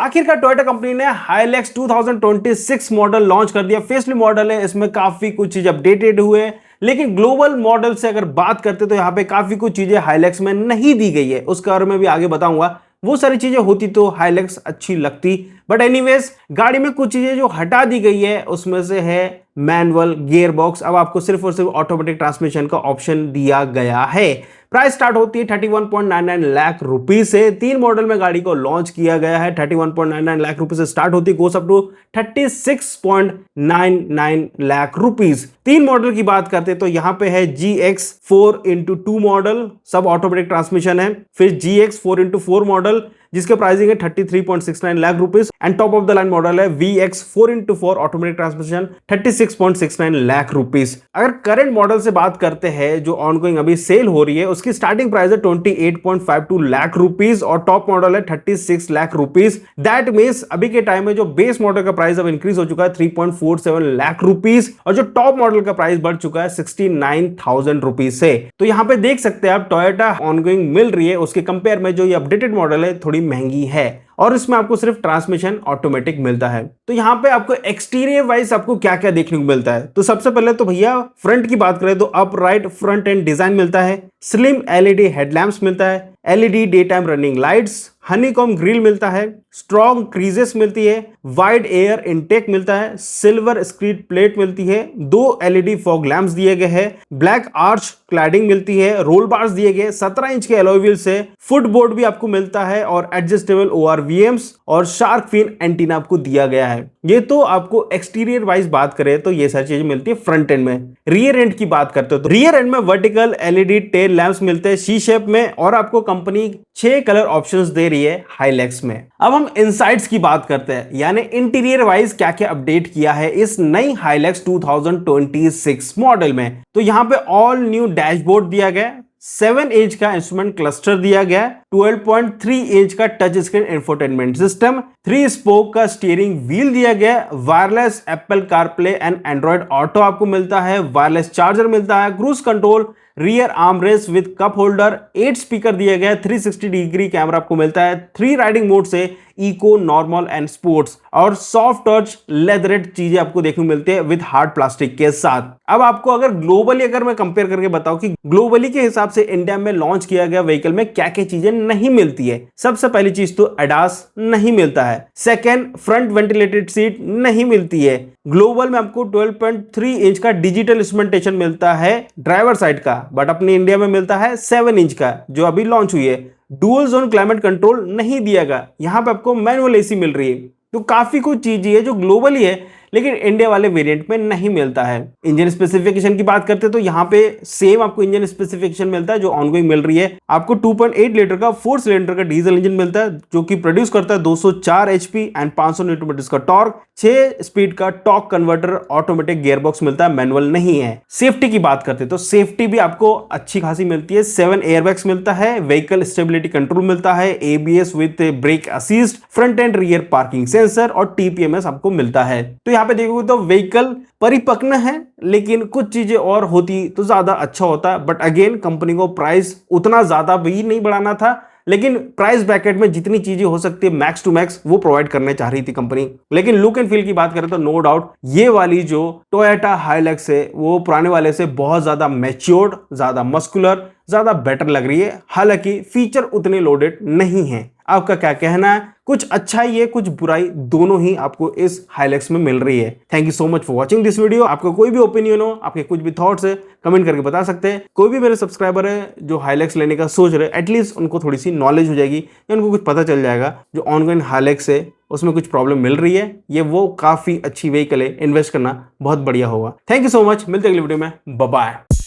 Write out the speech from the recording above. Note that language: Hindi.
आखिरकार टोयोटा कंपनी ने हाइलैक्स 2026 मॉडल लॉन्च कर दिया। फेसलिफ्ट मॉडल है, इसमें काफी कुछ चीज अपडेटेड हुए, लेकिन ग्लोबल मॉडल से अगर बात करते तो यहाँ पे काफी कुछ चीजें हाइलैक्स में नहीं दी गई है, उसके बारे में भी आगे बताऊंगा। वो सारी चीजें होती तो हाइलैक्स अच्छी लगती, बट एनीवेज गाड़ी में कुछ चीजें जो हटा दी गई है उसमें से है मैनुअल गियर बॉक्स। अब आपको सिर्फ और सिर्फ ऑटोमेटिक ट्रांसमिशन का ऑप्शन दिया गया है। प्राइस स्टार्ट होती है 31.99 लाख रुपीस से। 3 मॉडल में गाड़ी को लॉन्च किया गया है। 31.99 लाख रुपीस से स्टार्ट होती है, goes up to 36.99 lakh rupees. 3 model की बात करते हैं तो यहां पे है GX 4x2 मॉडल, सब ऑटोमेटिक ट्रांसमिशन है। फिर GX 4x4 मॉडल जिसके प्राइसिंग है 33.69 lakh rupees and top of the line model है VX 4x4 automatic transmission 36.69 lakh rupees. अगर करंट मॉडल से बात करते हैं जो ऑनगोइंग अभी सेल हो रही है, उसकी स्टार्टिंग प्राइस है 28.52 लाख रुपीस और टॉप मॉडल है 36 लाख रुपीस। दैट मींस अभी के टाइम में जो बेस मॉडल का प्राइस अब इंक्रीज हो चुका है 3.47 लाख रुपीस और जो टॉप मॉडल का प्राइस बढ़ चुका है 69,000 रुपीस से। तो यहां पे देख सकते हैं आप टोयोटा ऑनगोइंग मिल रही है, उसके कंपेयर में जो ये अपडेटेड मॉडल है थोड़ी महंगी है और इसमें आपको सिर्फ ट्रांसमिशन ऑटोमेटिक मिलता है। तो यहाँ पे आपको एक्सटीरियर वाइज आपको क्या क्या देखने को मिलता है, तो सबसे पहले तो भैया फ्रंट की बात करें तो अपराइट फ्रंट एंड डिजाइन मिलता है, स्लिम LED हेडलैम्प्स मिलता है, LED day time running lights, honeycomb grill मिलता है, स्ट्रॉन्ग क्रीजेस मिलती है, वाइड एयर इनटेक मिलता है, सिल्वर स्क्रीड प्लेट मिलती है, 2 LED फॉग लैंप्स दिए गए हैं, ब्लैक आर्च क्लैडिंग मिलती है, रोल बार्स दिए गए, 17 इंच के अलॉय व्हील्स है, फुटबोर्ड भी आपको मिलता है और एडजस्टेबल ORVMs और शार्क फिन एंटीना आपको दिया गया है। ये तो आपको एक्सटीरियर वाइज बात करें तो ये सारी चीजें मिलती है फ्रंट एंड में। रियर एंड की बात करते हो तो रियर एंड में वर्टिकल LED टेल लैंप्स मिलते हैं C शेप में और आपको कंपनी 6 कलर ऑप्शंस दे रही है हाइलैक्स में। अब हम इनसाइड्स की बात करते हैं, यानी इंटीरियर वाइज क्या क्या अपडेट किया है इस नई हाइलैक्स 2026 मॉडल में। तो यहां पे ऑल न्यू डैशबोर्ड दिया गया, 7 इंच का इंस्ट्रूमेंट क्लस्टर दिया गया, 12.3 इंच का touch screen infotainment system, 3 spoke का स्टीयरिंग व्हील दिया गया, wireless Apple CarPlay and Android auto आपको मिलता है, वायरलेस चार्जर मिलता है, cruise control, rear armrest with cup holder, 8 speaker दिए गए, 360 डिग्री कैमरा आपको मिलता है, 3 राइडिंग मोड से इको, नॉर्मल एंड स्पोर्ट्स और सॉफ्ट टच लेदरेड चीजें आपको देखने को मिलती है विद हार्ड प्लास्टिक के साथ। अब आपको अगर ग्लोबली अगर मैं कंपेयर करके बताऊं कि ग्लोबली के हिसाब से इंडिया में लॉन्च किया गया व्हीकल में क्या क्या चीजें नहीं मिलती है, सबसे पहली चीज तो ADAS नहीं मिलता है, सेकेंड फ्रंट वेंटिलेटेड सीट नहीं मिलती है, ग्लोबल में आपको 12.3 इंच का डिजिटल इंस्ट्रूमेंटेशन मिलता है ड्राइवर साइड का, बट अपने इंडिया में मिलता है 7 इंच का जो अभी लॉन्च हुई है। डुअल जोन क्लाइमेट कंट्रोल नहीं दिया गया, यहां पे आपको मैनुअल AC मिल रही है। तो काफी कुछ चीजें है जो ग्लोबली है लेकिन इंडिया वाले वेरिएंट में नहीं मिलता है। इंजन स्पेसिफिकेशन की बात करते हैं तो यहाँ पे सेम आपको इंजन स्पेसिफिकेशन मिलता है जो ऑनगोइंग मिल रही है। आपको 2.8 लीटर का 4 सिलेंडर का डीजल इंजन मिलता है जो कि प्रोड्यूस करता है 204 HP एंड 500 न्यूटन का टॉर्क, 6 स्पीड का torque converter, automatic gear box मिलता है, मैनुअल नहीं है। सेफ्टी की बात करते हैं तो सेफ्टी भी आपको अच्छी खासी मिलती है, 7 एयरबैग्स मिलता है, व्हीकल स्टेबिलिटी कंट्रोल मिलता है, ABS with brake assist, front end rear parking sensor और TPMS आपको मिलता है। तो यहाँ पे देखोगे तो व्हीकल परिपक्व है लेकिन कुछ चीजें और होती तो ज्यादा अच्छा होता, बट अगेन कंपनी को प्राइस उतना ज्यादा भी नहीं बढ़ाना था, लेकिन प्राइस ब्रैकेट में जितनी चीजें हो सकती है मैक्स टू मैक्स वो प्रोवाइड करने चाह रही थी कंपनी। लेकिन लुक एंड फील की बात करें तो नो डाउट ये वाली जो टोयोटा हाइलैक्स है वो पुराने वाले से बहुत ज्यादा मैच्योर्ड, ज्यादा मस्कुलर, ज्यादा बेटर लग रही है, हालांकि फीचर उतने लोडेड नहीं है। आपका क्या कहना है? कुछ अच्छाई है कुछ बुराई दोनों ही आपको इस हाइलैक्स में मिल रही है। Thank you so much for watching this video. आपका कोई भी ओपिनियन हो, आपके कुछ भी थॉट्स है, कमेंट करके बता सकते हैं। कोई भी मेरे सब्सक्राइबर है जो हाइलैक्स लेने का सोच रहे, एटलीस्ट उनको थोड़ी सी नॉलेज हो जाएगी या उनको कुछ पता चल जाएगा जो ऑनगोइंग हाइलैक्स है उसमें कुछ प्रॉब्लम मिल रही है, ये वो काफी अच्छी व्हीकल है, इन्वेस्ट करना बहुत बढ़िया होगा। थैंक यू सो मच, मिलते हैं अगली वीडियो में, बाय बाय।